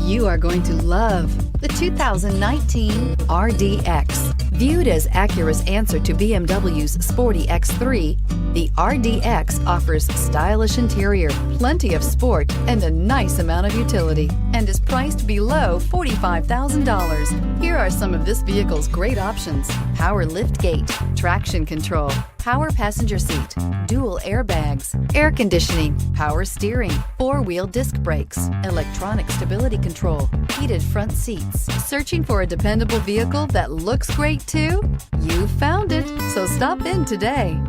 You are going to love the 2019 RDX. Viewed as Acura's answer to BMW's sporty X3, the RDX offers stylish interior, plenty of sport, and a nice amount of utility, and is priced below $45,000. Here are some of this vehicle's great options: power liftgate, traction control, power passenger seat, dual airbags, air conditioning, power steering, four-wheel disc brakes, electronic stability control, heated front seats. Searching for a dependable vehicle that looks great too? You found it, so stop in today.